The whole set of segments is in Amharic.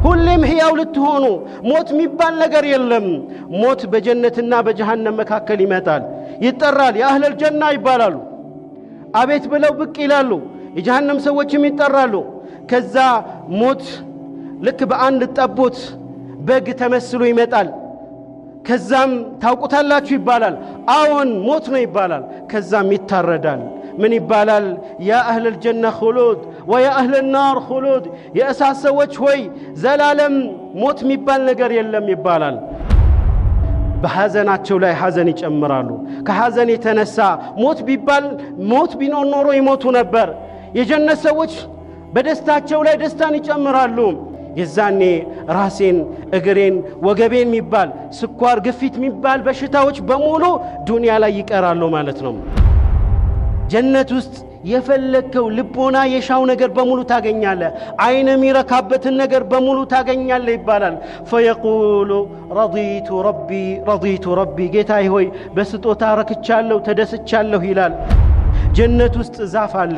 ሁሌም ሕያው ልትሆኑ ሞት የሚባል ነገር የለም ሞት በጀነትና በጀሃነም መካከል ይመጣል ይጠራል የአህለል ጀና ይባላሉ አቤት ብለው ብቅ ይላሉ የጀሃነም ሰዎችም ይጠራሉ ከዛ ሞት ልክ በአንድ ጠቦት በግ ተመስሎ ይመጣል ከዛም ታውቁታላችሁ ይባላል አዎን ሞት ነው ይባላል ከዛም ይታረዳል ምን ይባላል ያ አህለል ጀና ኹሉድ ወያ አህለል ናር ኹሉድ የእሳት ሰዎች ሆይ ዘላለም ሞት የሚባል ነገር የለም ይባላል በሐዘናቸው ላይ ሐዘን ይጨምራሉ ከሐዘን የተነሳ ሞት ቢባል ሞት ቢኖር ኖሮ ይሞቱ ነበር የጀነት ሰዎች በደስታቸው ላይ ደስታን ይጨምራሉ የዛኔ ራሴን እግሬን ወገቤን የሚባል ስኳር ግፊት የሚባል በሽታዎች በሙሉ ዱንያ ላይ ይቀራሉ ማለት ነው ጀነት ውስጥ የፈለከው ልቦና የሻው ነገር በሙሉ ታገኛለ አይነ ሚረካበትን ነገር በሙሉ ታገኛለ ይባላል فيقول رضيت ربي ጌታዬ ሆይ በስጦታ ረክቻለሁ ተደስቻለሁ ይላል ጀነት ውስጥ ዛፍ አለ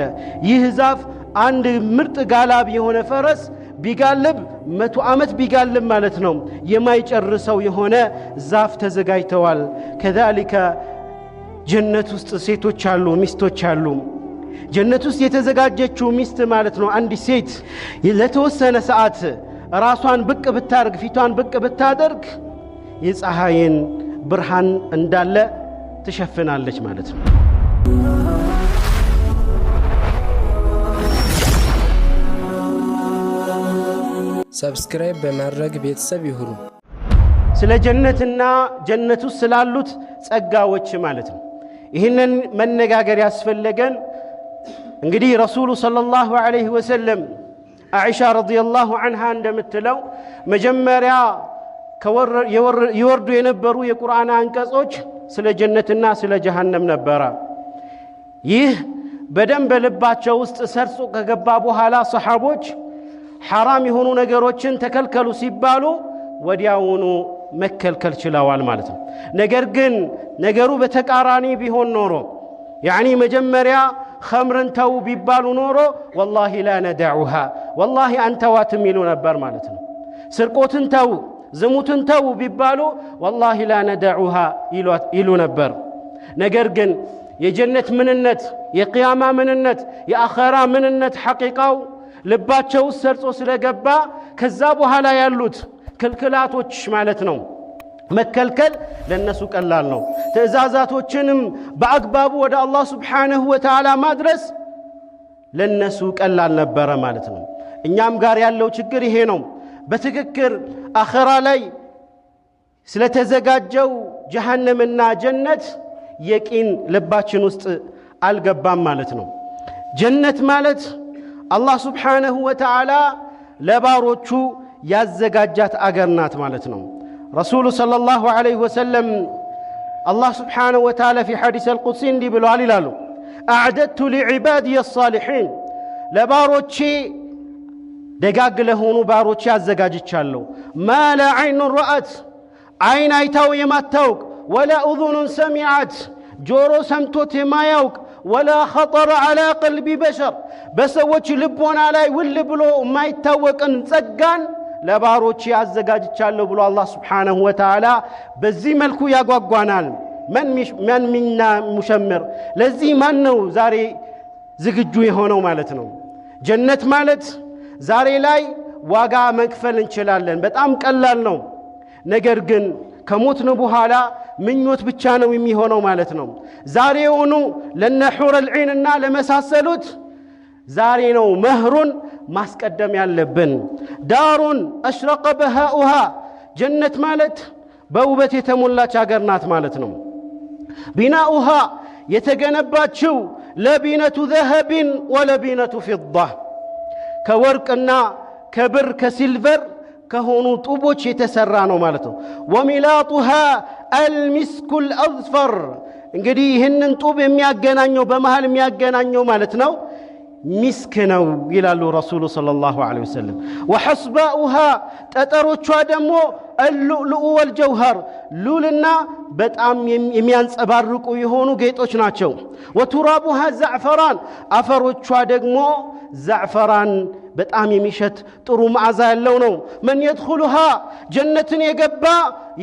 ይህ ዛፍ አንድ ምርጥ ጋላብ የሆነ ፈረስ ቢጋልብ 100 ዓመት ቢጋልብ ማለት ነው የማይጨርሰው የሆነ ዛፍ ተዘጋጅተዋል كذلك ጀነት ውስጥ ሴቶች አሉ ሚስቶች አሉ ጀነት ውስጥ የተዘጋጀችው ሚስት ማለት ነው አንድ ሴት ለተወሰነ ሰዓት ራሷን ብቅ ብታርግ ፊቷን ብቅ ብታደርግ የፀሐይን ብርሃን እንዳለ ትሸፍናለች ማለት ነው ሰብስክራይብ በማድረግ ቤተሰብ ይሁኑ ስለ ጀነትና ጀነቱ ስላሉት ጸጋዎች ማለት ነው ይህንን መነጋገር ያስፈልገን እንግዲህ ረሱሉ ሰለላሁ ዐለይሂ ወሰለም አኢሻ ረዲየላሁ ዐንሃ እንደምትለው መጀመሪያ ይወርዱ የነበሩ የቁርአን አንቀጾች ስለ ጀነትና ስለ ጀሃነም ነበር ይህ በደንብ ልባቸው ውስጥ ሰርጾ ከገባ በኋላ ሰሃቦች حرام የሆኑ ነገሮችን ተከልከሉ ሲባሉ ወዲያውኑ መከልከል ችለዋል ማለት ነው ነገር ግን ነገሩ በተቃራኒ ቢሆን ኖሮ يعني መጀመሪያ خمرን ተው ቢባሉ ኖሮ والله لا ندعها والله አንተ ዋትም ይሉ ነበር ማለት ነው ስርቆትን ተው ዝሙትን ተው ቢባሉ والله لا ندعها ይሉ ነበር ነገር ግን የጀነት ምንነት የቂያማ ምንነት የአኺራ ምንነት ሐቂቃው ልባቸው ሰርጾ ስለገባ ከዛ በኋላ ያሉት ክልክላቶች ማለት ነው መከልከል ለነሱ ቀላል ነው ትእዛዛቶችንም በአግባቡ ወደ አላህ Subhanahu Wa Ta'ala ማድረስ ለነሱ ቀላል ነበር ማለት ነው እኛም ጋር ያለው ችግር ይሄ ነው በትክክል አኺራ ላይ ስለተዘጋጀው ጀሃነምና ጀነት የቂን ልባችን ውስጥ አልገባም ማለት ነው ጀነት ማለት አላህ Subhanahu Wa Ta'ala ለባሮቹ ያዘጋጃት አገር ናት ማለት ነው رسول صلى الله عليه وسلم الله سبحانه وتعالى في حديث القدسي دي بلو علالو أعددت لعبادي الصالحين لباروتشي دقاق لهونو باروتشي عزقاجتشالو ما لا عين رأت عين ايتاو يماتوك ولا أذن سمعت جورو سمتوت ما يوك ولا خطر على قلب بشر بس وجه لبونا لاي واللبلو ما يتوك انزقان ለባሮች ያዘጋጅቻለሁ ብሎ አላህ Subhanahu Wa Ta'ala በዚህ መልኩ ያጓጓናል ማን ሚና ሙሸምር ለዚህ ማን ነው ዛሬ ዝግጁ የሆነው ማለት ነው ጀነት ማለት ዛሬ ላይ ዋጋ መክፈል እንችላለን በጣም ቀላል ነው ነገር ግን ከሞትን በኋላ ምኞት ብቻ ነው የሚሆነው ማለት ነው ዛሬውኑ ለነሑር العينና ለመሳሰሉት ዛሬ ነው መህሩን ማስቀደም ያለብን ዳሩን አሽረቀ በሃኡሃ ጀነት ማለት በውበት የተሞላች ሀገር ናት ማለት ነው ቢናኡሃ የተገነባችው ለቢነቱ ذهب ወለቢነቱ فضة ከወርቅና ከብር ከሲልቨር ከሆኑ ጡቦች የተሰራ ነው ማለት ነው ወሚላጡሃ المسك الأظفر እንግዲህ ይህንን ጡብ የሚያገናኘው በመሃል የሚያገናኘው ማለት ነው مسكنو يلالو رسول صلى الله عليه وسلم وحصباؤها تتروچوا دمو اللؤلؤ والجوهر لولنا بتام የሚያንጸባርቁ የሆኑ ጌጦች ናቸው وترابها زعفران አፈሮቿ ደግሞ زعفران በጣም የሚሸት ጥሩ መዓዛ ያለው ነው من يدخلها ጀነትን የገባ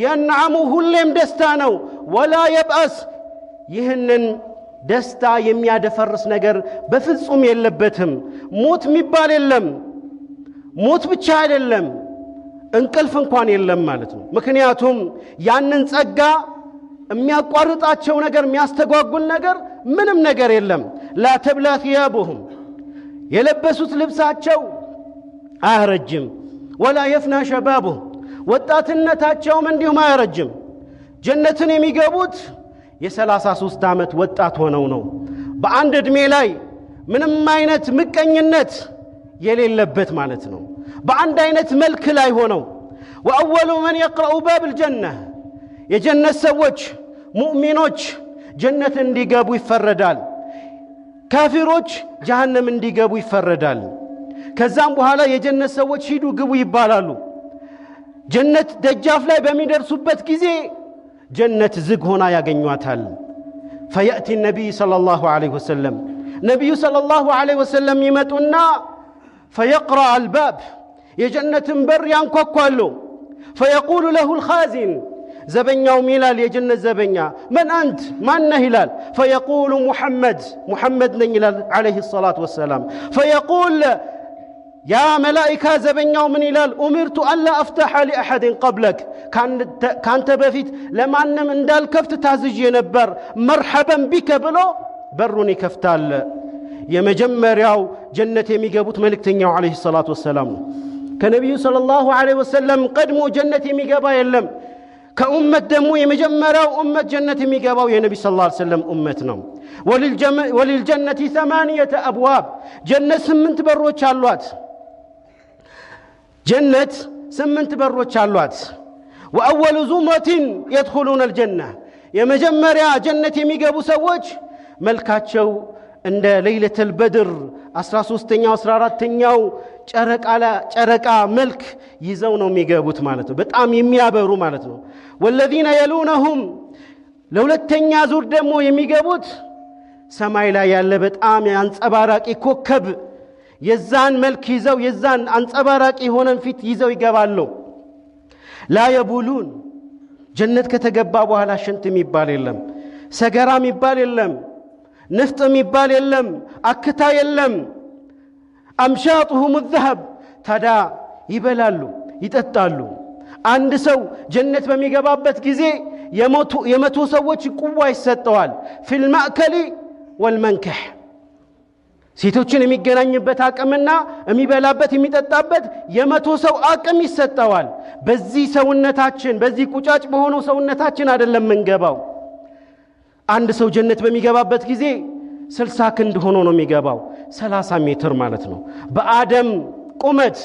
ينعم ሁሌም ደስታ ነው ولا يبأس ይህንን ደስታ የሚያደፈርስ ነገር በፍጹም የለበትም ሞት የሚባል የለም ሞት ብቻ አይደለም እንቅልፍ እንኳን የለም ማለት ነው ምክንያቱም ያንን ጸጋ የሚያቋርጣቸው ነገር የሚያስተጓጉል ነገር ምንም ነገር የለም لا تبلى ثيابهم የለበሱት ልብሳቸው አያረጅም ولا يفنى شبابهم ወጣትነታቸውም እንዲሁም አያረጅም ጀነትን የሚገቡት የ33 ዓመት ወጣት ሆነው ነው በአንድ እድሜ ላይ ምንም አይነት ምቀኝነት የሌለበት ማለት ነው በአንድ አይነት መልክ ላይ ሆነው واول من يقرأ باب الجنه የጀነት ሰዎች ሙእሚኖች ጀነት እንዲገቡ ይፈረዳል ካፊሮች ጀሃነም እንዲገቡ ይፈረዳል ከዛም በኋላ የጀነት ሰዎች ሂዱ ግቡ ይባላሉ ጀነት ደጃፍ ላይ በሚደርሱበት ጊዜ ጀነት ዝግ ሆና ያገኙታል فياتي النبي صلى الله عليه وسلم نبي صلى الله عليه وسلم يمطنا فيقرأ الباب የጀነትን በር ያንኳኳሉ فيقول له الخازن زبنياو ميلال የጀነት ዘበኛ من انت ማን هلال فيقول محمد نيلال عليه الصلاه والسلام فيقول يا ملائكه زبنياو من هلال امرت الا افتح لاحد قبلك كانت بفيت لمانم እንዳልከፍት ታዝዤ ነበር مرحبا بك ብሎ በሩን ይከፍታል የመጀመሪያው ጀነት የሚገቡት መልእክተኛው عليه الصلاه والسلام ከነብዩ ሰለላሁ ዐለይሂ ወሰለም ቀድሞ ጀነት የሚገባ የለም ከኡመት ደግሞ የመጀመሪያው ኡመት ጀነት የሚገባው የነብዩ ሰለላሁ ዐለይሂ ወሰለም ኡመት ነው وللجنة 8 أبواب ጀነት 8 በሮች አሏት ጀነት 8 በሮች አሏት وأول زمرة يدخلون الجنة የመጀመሪያ ጀነት የሚገቡ ሰዎች መልካቸው እንደ ለይለተል በድር 13ኛው 14ኛው ጨረቃ መልክ ይዘው ነው የሚገቡት ማለት ነው በጣም የሚያበሩ ማለት ነው والذين يلونهم ለሁለተኛ ዙር ደግሞ የሚገቡት ሰማይ ላይ ያለ በጣም አንጸባራቂ ኮከብ የዛን መልክ ይዘው የዛን አንጸባራቂ ሆነን ፊት ይዘው ይገባሉ لا يبولون ጀነት ከተገባ በኋላ ሽንት የሚባል የለም ሰገራ የሚባል የለም ንፍጥ የሚባል የለም አክታ የለም أمشاطهم الذهب ታዳ ይበላሉ ይጠጣሉ አንድ ሰው ጀነት በሚገባበት ጊዜ የመቶ ሰዎች ቁዋ ይሰጠዋል في المأكل والمنكح ሴቶችን የሚገናኝበት አቅምና የሚበላበት የሚጠጣበት የመቶ ሰው አቅም ይሰጠዋል በዚህ ሰውነታችን በዚህ ቁጫጭ በሆነው ሰውነታችን አይደለም መንገባው አንድ ሰው ጀነት በሚገባበት ጊዜ 60 ክንድ ሆኖ ነው የሚገባው 30 ሜትር ማለት ነው በአደም ቁመት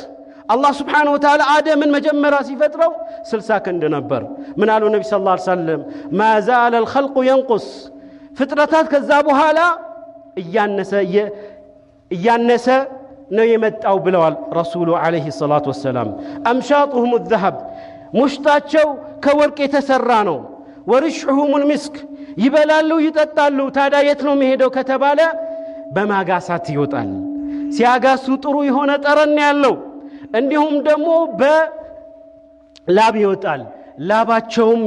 አላህ Subhanahu Wa Ta'ala አደምን መጀመሪያ ሲፈጥረው 60 ክንድ ነበር ምን አሉ ነብዩ ሰለላሁ ዐለይሂ ወሰለም ما زال الخلق ينقص ፍጥረታት ከዛ በኋላ እያነሰ ነው የመጣው ብለዋል ረሱሉ አለይሂ ሰላቱ ወሰለም أمشاطهم الذهب ሙሽጣቸው ከወርቅ የተሰራ ነው ورشحهم المسك ይበላሉ ይጠጣሉ ታዳ የት ነው የሚሄደው ከተባለ በማጋሳት ይወጣል ሲያጋሱ ጥሩ የሆነ ጠረን ያለው እንዲሁም ደግሞ በላብ ይወጣል ላባቸውም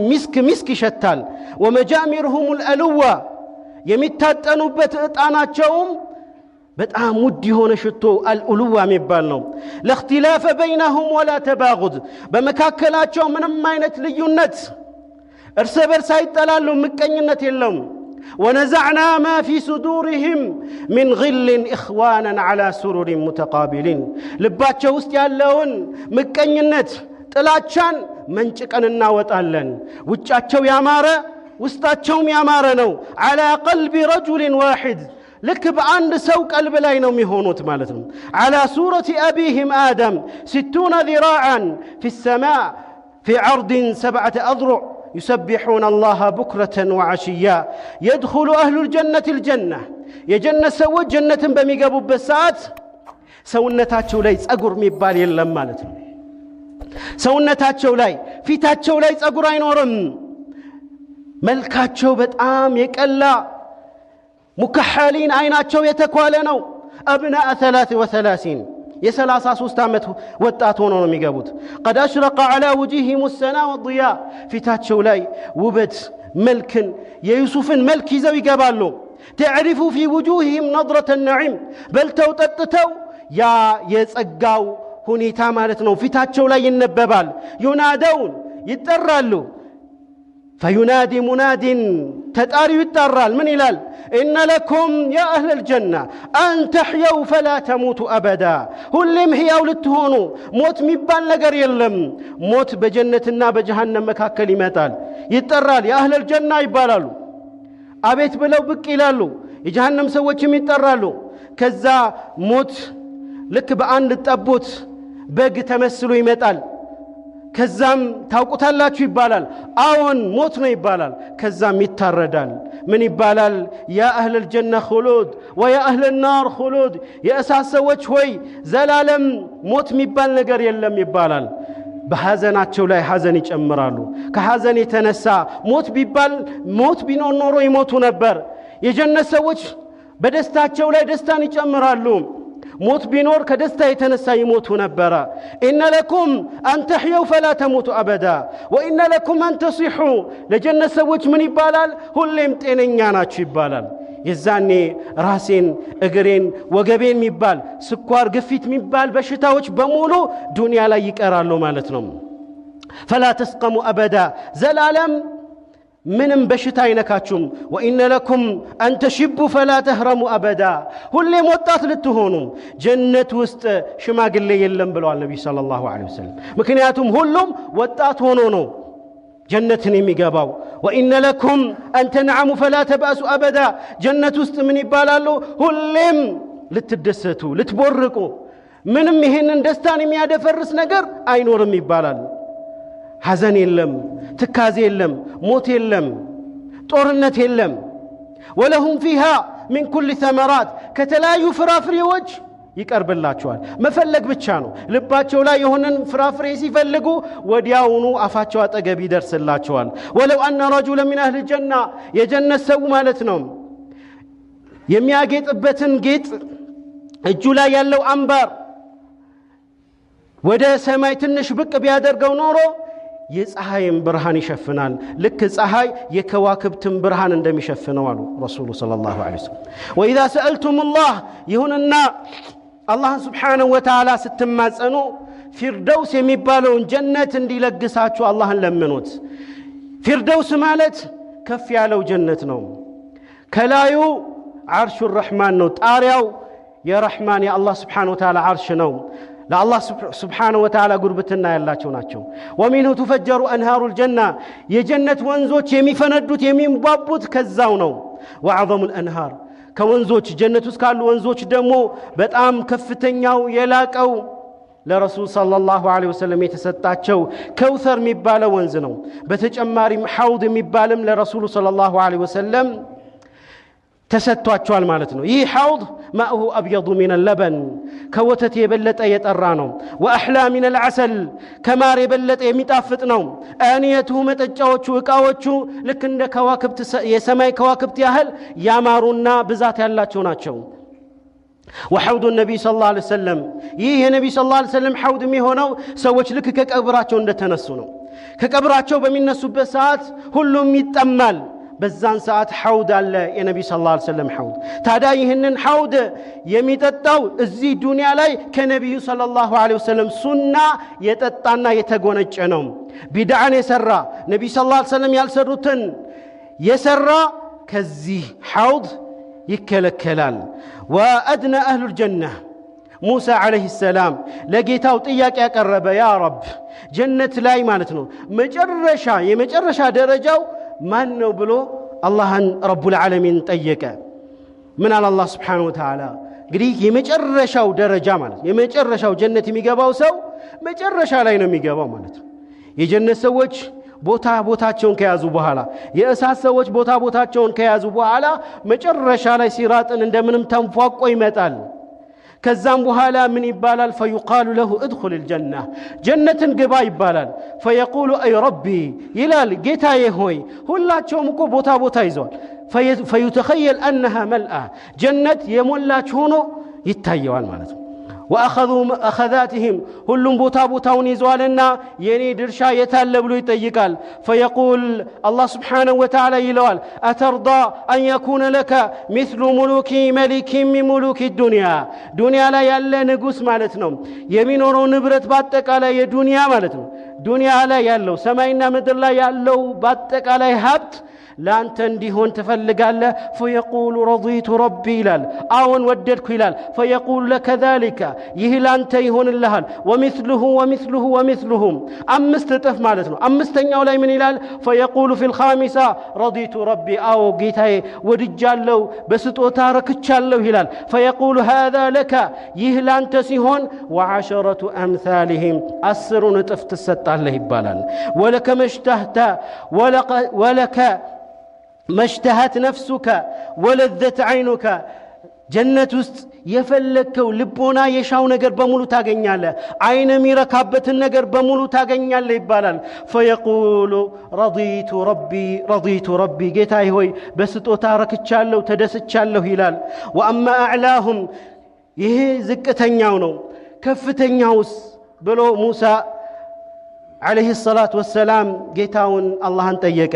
ሚስክ ይሸታል ومجامرهم الألوة የሚታጠኑበት እጣናቸውም በጣም ውድ የሆነ ሽቶ አልኡሉዋ የሚባል ነው ለእክትላፍ በይነሁም ولا تباغض በመካከላቸው ምንም አይነት ልዩነት እርስ በርስ አይጣላሉ ምቀኝነት የለም ونزعنا ما في صدورهم من غل إخوانا على سرر متقابلين ልባቸው ውስጥ ያለውን ምቀኝነት ጥላቻን መንጭቀን እናወጣለን ውጫቸው ያማረ ውስጣቸውም ያማረ ነው على قلب رجل واحد لك بأند سو قلب لا ينو ميهونوت مالتهم على سورة أبيهم آدم 60 ذراعا في السماء في عرض 7 أذرع يسبحون الله بكرة وعشيا يدخل أهل الجنة الجنة يجنة سوى جنة بميقابو بسات سونتاتشو لي ጸጉር የሚባል የለም ማለት ነው ሰውነታቸው ላይ ፊታቸው ላይ ጸጉር አይኖርም መልካቸው በጣም የቀላ مكحلين عيناتشو يتكوالنو أبناء 33 የ33 ዓመት ወጣት ሆነው ነው የሚገቡት قد اشرق على وجوههم السنا والضياء ፊታቸው ላይ ውበት መልክን የዩሱፍን መልክ ይዘው ይገባሉ تعرف في وجوههم نظرة النعيم بل توتتتو يا يጸጋው ሁኔታ ማለት ነው ፊታቸው ላይ ይነበባል ينادون يطرالو فينادي مناد تطاري يطرال من يلال إن لكم يا أهل الجنة أن تحيوا فلا تموتوا أبدا ሁሌም ሕያው ልትሆኑ ሞት የሚባል ነገር የለም ሞት በጀነትና በጀሃነም መካከል ይመጣል ይጠራል يا أهل الجنة ይባላሉ አቤት ብለው ብቅ ይላሉ የጀሃነም ሰዎችም ይጠራሉ ከዛ ሞት ልክ በአንድ ጠቦት በግ ተመስሎ ይመጣል ከዛም ታውቁታላችሁ ይባላል አዎን ሞት ነው ይባላል ከዛም ይታረዳል ምን ይባላል ያ አህለ الجنة خلود ويا اهل النار خلود የእሳት ሰዎች ሆይ ዘላለም ሞት የሚባል ነገር የለም ይባላል በሐዘናቸው ላይ ሐዘን ይጨምራሉ ከሐዘን የተነሳ ሞት ቢባል ሞት ቢኖር ኖሮ ይሞቱ ነበር የጀነት ሰዎች በደስታቸው ላይ ደስታን ይጨምራሉ ሞት ቢኖር ከደስታ የተነሳ ይሞቱ ነበር إن لكم أن تحيوا فلا تموتوا أبدا وإن لكم أن تصحوا ለጀነት ሰዎች ምን ይባላል ሁሌም ጤነኛ ናችሁ ይባላል የዛኔ ራሴን እግሬን ወገቤን የሚባል ስኳር ግፊት የሚባል በሽታዎች በሙሉ ዱንያ ላይ ይቀራሉ ማለት ነው فلا تسقموا أبدا ዘላለም ምንም በሽታ አይነካችሁም وإن لكم أن تشبوا فلا تهرموا أبدا ሁሌም ወጣት ልትሆኑ ጀነት ውስጥ ሽማግሌ የለም ብለዋል ነብዩ ሰለላሁ ዐለይሂ ወሰለም ምክንያቱም ሁሉም ወጣት ሆኖ ነው ጀነትን የሚገባው وإن لكم أن تنعموا فلا تبأسوا أبدا ጀነት ውስጥ ምን ይባላሉ ሁሌም ልትደሰቱ ልትቦርቁ ምንም ይሄንን ደስታን የሚያደፈርስ ነገር አይኖርም ይባላል ሐዘን የለም ትካዜ የለም ሞት የለም ጦርነት የለም ولهم فيها من كل ثمرات ከተለያዩ ፍራፍሬዎች ይቀርብላቸዋል መፈለግ ብቻ ነው ልባቸው ላይ የሆነን ፍራፍሬ ሲፈልጉ ወዲያውኑ አፋቸው አጠገብ ይደርስላቸዋል ولو أن رجلا من أهل الجنة የጀነት ሰው ማለት ነው የሚያጌጥበትን ጌጥ እጁ ላይ ያለው አንባር ወደ ሰማይ ትንሽ ብቅ ቢያደርገው ኖሮ የፀሐይን ብርሃን ይሸፍናል ልክ ፀሐይ የከዋክብትን ብርሃን እንደሚሸፍነው አሉ ረሱሉ ሰለላሁ ዐለይሂ ወሰለም وإذا سألتم الله ይሁንና አላህ Subhanahu Wa Ta'ala ስትማጸኑ ፊርደውስ የሚባለውን ጀነት እንዲለግሳችሁ አላህን ለምኑት ፊርደውስ ማለት ከፍ ያለው ጀነት ነው ከላዩ عرش الرحمن ነው ጣሪያው የረህማን የአላህ Subhanahu Wa Ta'ala عرش ነው ለአላህ Subhanahu Wa Ta'ala ጉርብትና ያላቸው ናቸው ومنه تفجر انهار الجنه የጀነት ወንዞች የሚፈነዱት የሚንቧቡት ከዛው ነው وعظم الانهار ከወንዞች ጀነት ውስጥ ካሉ ወንዞች ደግሞ በጣም ከፍተኛው የላቀው ለረሱል ሰለላሁ ዐለይሂ ወሰለም የተሰጣቸው ከውሰር የሚባለው ወንዝ ነው በተጨማሪም ሐውድ የሚባልም ለረሱል ሰለላሁ ዐለይሂ ወሰለም ተሰጥቷቸዋል ማለት ነው ይህ ሐውድ ማኡሁ አብየዱ ሚን اللبن ከወተት የበለጠ የጠራ ነው ወአህላ ሚን العسل ከማር የበለጠ የሚጣፍጥ ነው አንየቱ መጠጫዎቹ እቃዎቹ ልክ እንደ ከዋክብት የሰማይ ከዋክብት ያህል ያማሩና ብዛት ያላቸው ናቸው وحوض النبي صلى الله عليه وسلم ይህ የነብዩ صلى الله عليه وسلم ሐውድ የሚሆነው ሰዎች ልክ ከቀብራቸው እንደተነሱ ነው ከቀብራቸው በሚነሱበት ሰዓት ሁሉም ይጠማል በዛን ሰዓት ሐውድ አለ የነብዩ ሰለላሁ ዐለይሂ ወሰለም ሐውድ ታዲያ ይህንን ሐውድ የሚጠጣው እዚህ ዱንያ ላይ ከነብዩ ሰለላሁ ዐለይሂ ወሰለም ሱና የጠጣና የተጎነጨ ነው ቢድዓን የሰራ ነብዩ ሰለላሁ ዐለይሂ ወሰለም ያልሰሩትን የሰራ ከዚህ ሐውድ ይከለከላል وأدنى أهل الجنة موسى عليه السلام لقيتاو ጥያቄ ያቀረበ ያ ረብ ጀነት ላይ ማለት ነው የመጨረሻ ደረጃው ማን ነው ብሎ አላህን ረቡል ዓለሚን ጠየቀ ምን አለ አላህ Subhanahu Wa Ta'ala እንግዲህ የመጨረሻው ደረጃ ማለት የመጨረሻው ጀነት የሚገባው ሰው መጨረሻ ላይ ነው የሚገባው ማለት ነው የጀነት ሰዎች ቦታቸውን ከያዙ በኋላ የእሳት ሰዎች ቦታቸውን ከያዙ በኋላ መጨረሻ ላይ ሲራጥን እንደምንም ተንፏቆ ይመጣል ከዛም በኋላ ምን ይባላል فيقال له ادخل الجنه ጀነትን ግባ ይባላል فيقول اي ربي ይላል ጌታዬ ሆይ ሁላቸውም እኮ ቦታ ይዘዋል فيتخيل انها ملأ ጀነት የሞላች ሆኖ ይታየዋል ማለት ነው وأخذوا أخذاتهم ሁሉም ቦታውን ይዟልና የኔ ድርሻ የታለ ብሎ ይጠይቃል فيقول الله سبحانه وتعالى ይለዋል أترضى أن يكون لك مثل ملوك ملك من ملوك الدنيا ዱንያ ላይ ያለ ንጉስ ማለት ነው የሚኖረው ንብረት በአጠቃላይ የዱንያ ማለት ነው ዱንያ ላይ ያለው ሰማይና ምድር ላይ ያለው በአጠቃላይ ሀብት لانت እንዲሆን ትፈልጋለህ فيقول رضيت ربي ይላል አሁን ወደድኩ ይላል فيقول لك ذلك ይህ ላንተ ይሆንልሃል ومثله ومثله ومثلهم አምስት እጥፍ ማለት ነው አምስተኛው ላይ ምን ይላል فيقول في الخامسة رضيت ربي አው ጌታዬ ወድጃለሁ በስጦታ ረክቻለሁ ይላል فيقول هذا لك ይህ ላንተ ሲሆን وعشرة أمثالهم 10 እጥፍ ትሰጣለህ ይባላል ولك مشتهت ولك ما اشتهت نفسك ولذت عينك جنة يفلكው ልቦና የሻው ነገር በሙሉ ታገኛለህ አይነ ሚረካበት ነገር በሙሉ ታገኛለህ ይባላል فيقول رضيت ربي ጌታዬ ሆይ በስጦታ ረክቻለሁ ተደስቻለሁ ይላል واما اعلاهم ይሄ ዝቅተኛው ነው ከፍተኛውስ ብሎ ሙሳ عليه الصلاه والسلام ጌታውን አላህን ጠየቀ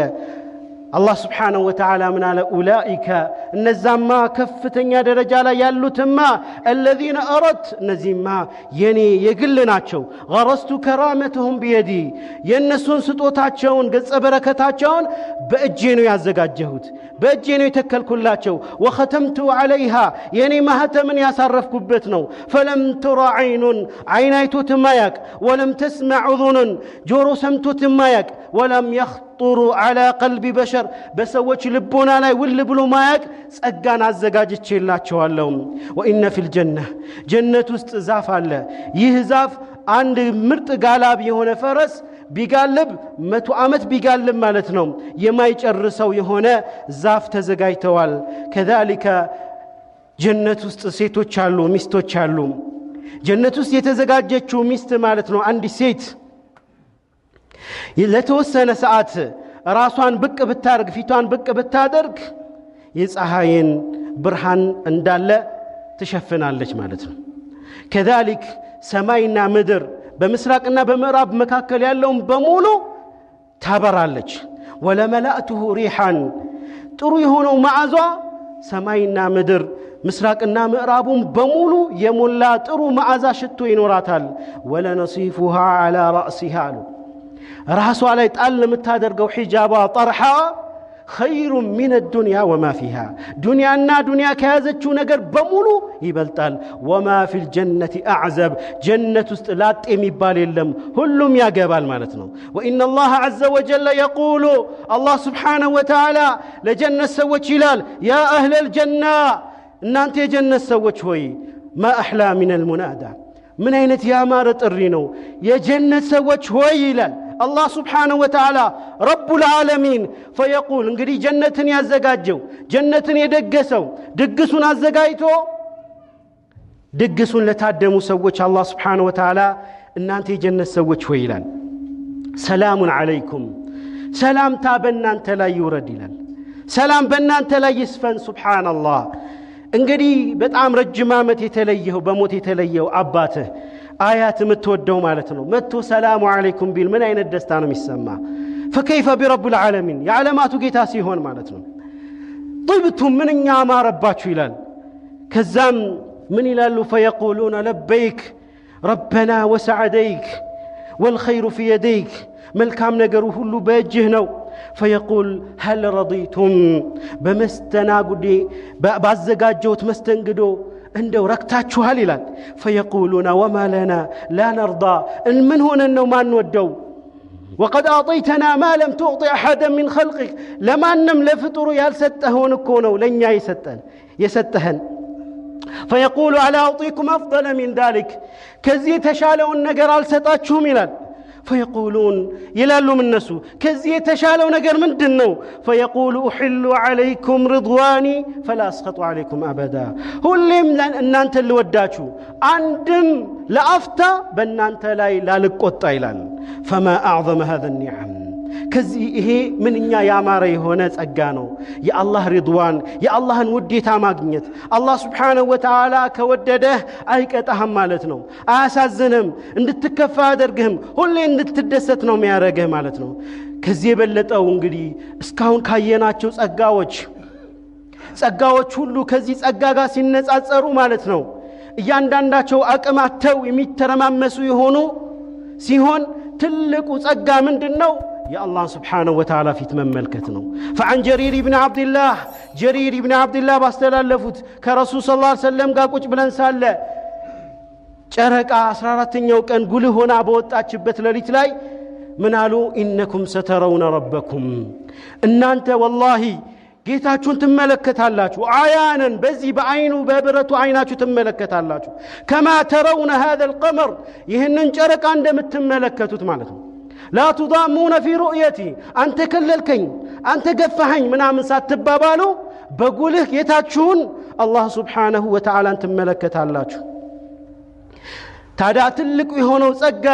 الله سبحانه وتعالى من على أولئك النزما كفتنيا درجة لا يالوتما الذين أردت نزما يني يقلناتشو غرست كرامتهم بيدي ينسون سطوتاتشون قصة بركتاتشون بأجينو يعزقات جهود بأجينو يتكل كلاتشو وختمت عليها يني ما هتمن يصرف كبتنو فلم ترى عينيتو تمايك ولم تسمع أذن جورو سمتو تمايك ولم يخطر على قلب بشر بسوچ لبونا لاي ول بلو مايك ጸጋን አዘጋጅቼላቸዋለሁ وان في الجنه جنة ውስጥ ዛፍ አለ ይህ ዛፍ አንድ ምርጥ ጋላብ የሆነ ፈረስ ቢጋልብ 100 ዓመት ቢጋልብ ማለት ነው የማይጨርሰው የሆነ ዛፍ ተዘጋጅተዋል كذلك جنة ውስጥ ሴቶች አሉ ሚስቶች አሉ جنة ውስጥ የተዘጋጀችው ሚስት ማለት ነው አንድ ሴት ለተወሰነ ሰዓት ራሷን ብቅ ብታርግ ፊቷን ብቅ ብታደርግ የፀሐይን ብርሃን እንዳለ ትሸፍናለች ማለት ነው كذلك ሰማይና ምድር በምስራቅና በምዕራብ መካከል ያለውን በሙሉ ታበራለች ወለመላእቱሁ ሪሃን ጥሩ የሆነው መዓዛ ሰማይና ምድር ምስራቅና ምዕራቡን በሙሉ የሞላ ጥሩ መዓዛ ሽቶ ይኖራታል ወለነሲፉሃ على رأسها ራሷ ላይ ጣል ለምታደርገው ሒጃባ ጠርሃ خير من الدنيا وما فيها دنيانا دنيا ከያዘችው ነገር በሙሉ ይበልጣል وما في الجنة أعزب جنة استلات የሚባል የለም ሁሉም ያገባል ማለት ነው وإن الله عز وجل يقول الله سبحانه وتعالى لجنة ሰዎች ይላል يا أهل الجنة እናንተ የጀነት ሰዎች ሆይ ما أحلى من المنادى من አይነት ያማረ ጥሪ ነው የጀነት ሰዎች ሆይ ይላል الله سبحانه وتعالى رب العالمين فيقول እንግዲህ ጀነትን ያዘጋጀው ጀነትን የደገሰው ድግሱን አዘጋጅቶ ድግሱን ለታደሙ ሰዎች الله سبحانه وتعالى እናንተ የጀነት ሰዎች ሆይ ይላል ሰላም አለይኩም ሰላምታ በእናንተ ላይ ይውረድ ይላል ሰላም በእናንተ ላይ ይስፈን ሱብሃንአላህ እንግዲህ በጣም ረጅም ዓመት የተለየው በሞት የተለየው አባትህ آيات متودو مالتنا متو سلام عليكم بيل من أين الدستان ميسما فكيف برب العالمين يعلماتو جيتاسي هون مالتنا طيبتهم من ما رباتشو إلال كزام من إلال فيقولون لبيك ربنا وسعديك والخير في يديك ملكام نقروه اللو بيجهنو فيقول هل رضيتم بمستناقدي بعزقات جوت مستنقدو عندو ركتاتشوها ليلان فيقولون وما لنا لا نرضى من هنا انه ما نودو وقد اعطيتنا ما لم تعطي احدا من خلقك لما نم لفطر يالستهون كونو لن يستهن فيقول على اعطيكم افضل من ذلك كزي تشالوا النجر الستاتشهم يلان فيقولون يلالو من نسو كزي تشالوا نجر من دنو فيقول أحل عليكم رضواني فلا أسخط عليكم أبدا هلم أن أنت اللي وداتشو عندم لأفتا بأن أنت لا لقط إلان فما أعظم هذا النعم ከዚህ ይሄ ምንኛ ያማረ የሆነ ጸጋ ነው። የአላህ ሪድዋን የአላህን ውዴታ ማግኘት አላህ Subhanahu Wa Ta'ala ከወደደህ አይቀጣህም ማለት ነው። አያሳዝንም፣ እንድትከፋ አያደርግህም፣ ሁሌ እንድትደሰት ነው የሚያደርግህ ማለት ነው። ከዚህ የበለጠው እንግዲህ እስካሁን ካየናቸው ጸጋዎች ሁሉ ከዚህ ጸጋ ጋር ሲነጻጸሩ ማለት ነው እያንዳንዳቸው አቅማቸው የሚተረማመሱ የሆኑ ሲሆን ትልቁ ጸጋ ምንድነው? يا الله سبحانه وتعالى في تمملكت ነው فعن جرير بن عبد الله ባስተላለፉት ከረሱል ሰለላሁ ዐለይሂ ወሰለም ጋር ቁጭ ብለን ሳለ ጨረቃ 14ኛው ቀን ጉልህ ሆና በወጣችበት ሌሊት ላይ ምን አሉ? ኢነኩም ሰተረውነ ረበኩም እናንተ ወላሂ ጌታችሁን ትመለከታላችሁ። አያነን በዚህ በአይኑ በብረቱ አይናችሁ ትመለከታላችሁ። ከማ ተረውነ هذا القمر ይህንን ጨረቃ እንደምትመለከቱት ማለት ነው። لا تضامون في رؤيتي أنت كللكኝ أنت ገፋኸኝ ምናምን ሳትባባሉ በጉልህ ጌታችሁን አላህ Subhanahu Wa Ta'ala ትመለከታላችሁ። ታዲያ ትልቁ የሆነው ጸጋ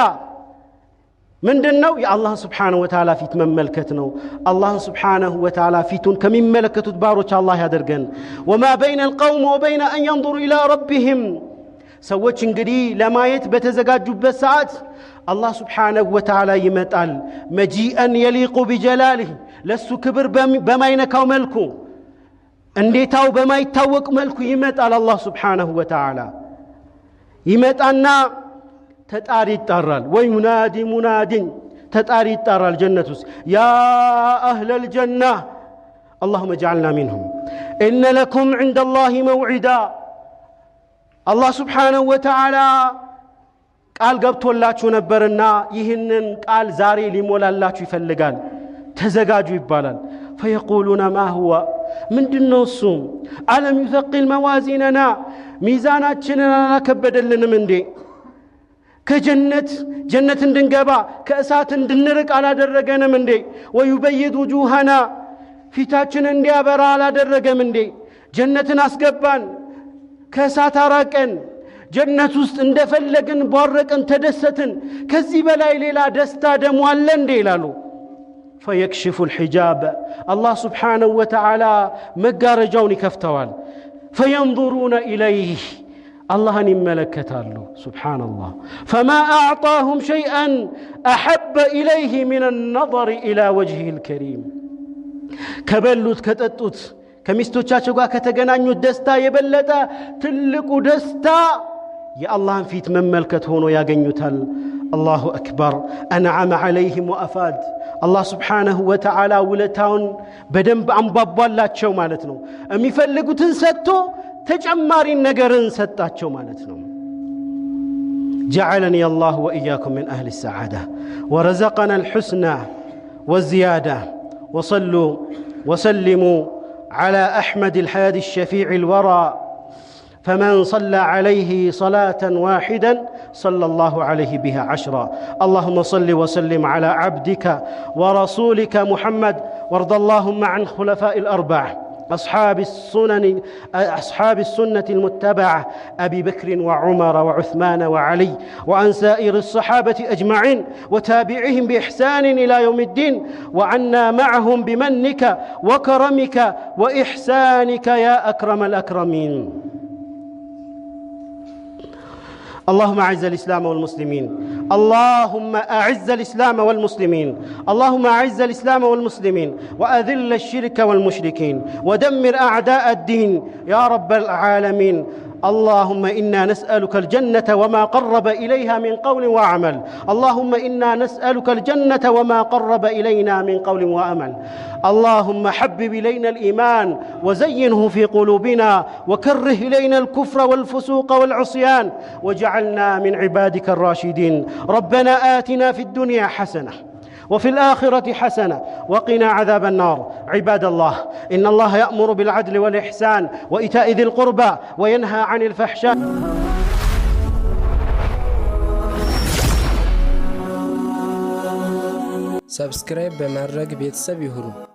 ምንድነው? የአላህ Subhanahu Wa Ta'ala ፊት መመልከት ነው። አላህ Subhanahu Wa Ta'ala ፊቱን ከሚመለከቱት ባሮች አላህ ያደርገን። وما بين القوم وبين أن ينظروا إلى ربهم ሰዎች እንግዲህ ለማየት በተዘጋጁበት ሰዓት الله سبحانه وتعالى يمتال مجيئا يليق بجلاله لسو كبر بما ينكاو ملكو انديتاو بما يتاوق ملكو يمتال الله سبحانه وتعالى يمتالنا تتاري الترال وينادي مناد تتاري الترال جنة يا أهل الجنة اللهم اجعلنا منهم إن لكم عند الله موعدا الله سبحانه وتعالى ቃል ገብቶላችሁ ነበርና ይህንን ቃል ዛሬ ሊሞላላችሁ ይፈልጋል ተዘጋጁ ይባላል فيقولون ما هو ምንድነው እሱ አለም يثقل موازيننا ሚዛናችንን አላከበደልንም እንዴ ከጀነት እንድንገባ ከእሳት እንድንርቅ አላደረገንም እንዴ ويبيض وجوهنا ፊታችንን እንዲያበራ አላደረገም እንዴ ጀነትን አስገባን ከእሳት አራቀን ጀነት ውስጥ እንደፈለግን ባረቀን ተደሰትን ከዚህ በላይ ሌላ ደስታ ደሞ አለ እንዴ ይላሉ فيكشف الحجاب الله سبحانه وتعالى መጋረጃውን ይከፍተዋል فينظرون إليه اللهን ይመለከታሉ سبحان الله فما أعطاهم شيئا أحب إليه من النظر إلى وجهه الكريم ከበሉት ከጠጡት ከሚስቶቻቸው ጋር ከተገናኙት ደስታ የበለጠ ትልቁ ደስታ የአላህን ፊት መመልከት ሆኖ ያገኙታል الله أكبر أنعم عليهم وأفاد الله سبحانه وتعالى ውለታውን በደንብ አንባባላቸው ማለት ነው የሚፈልጉትን ሰጥቶ ተጨማሪ ነገርን ሰጣቸው ማለት ነው جعلني الله وإياكم من أهل السعادة ورزقنا الحسنى والزيادة وصلوا وسلموا على أحمد الحادي الشفيع الورى فمن صلى عليه صلاة واحدا صلى الله عليه بها 10 اللهم صل وسلم على عبدك ورسولك محمد وارض اللهم عن خلفاء الأربعة أصحاب السنة المتبعة أبي بكر وعمر وعثمان وعلي وعن سائر الصحابة أجمعين وتابعهم بإحسان إلى يوم الدين وعنا معهم بمنك وكرمك وإحسانك يا أكرم الأكرمين اللهم أعز الإسلام والمسلمين اللهم أعز الإسلام والمسلمين اللهم أعز الإسلام والمسلمين وأذل الشرك والمشركين ودمر أعداء الدين يا رب العالمين اللهم إنا نسألك الجنة وما قرب إليها من قول وعمل اللهم إنا نسألك الجنة وما قرب إلينا من قول وعمل اللهم حبب إلينا الإيمان وزينه في قلوبنا وكره إلينا الكفر والفسوق والعصيان واجعلنا من عبادك الراشدين ربنا آتنا في الدنيا حسنة وفي الآخرة حسنة وقنا عذاب النار عباد الله إن الله يأمر بالعدل والإحسان وإيتاء ذي القربى وينهى عن الفحشاء سبسكرايب بمرق بيتساب يهرو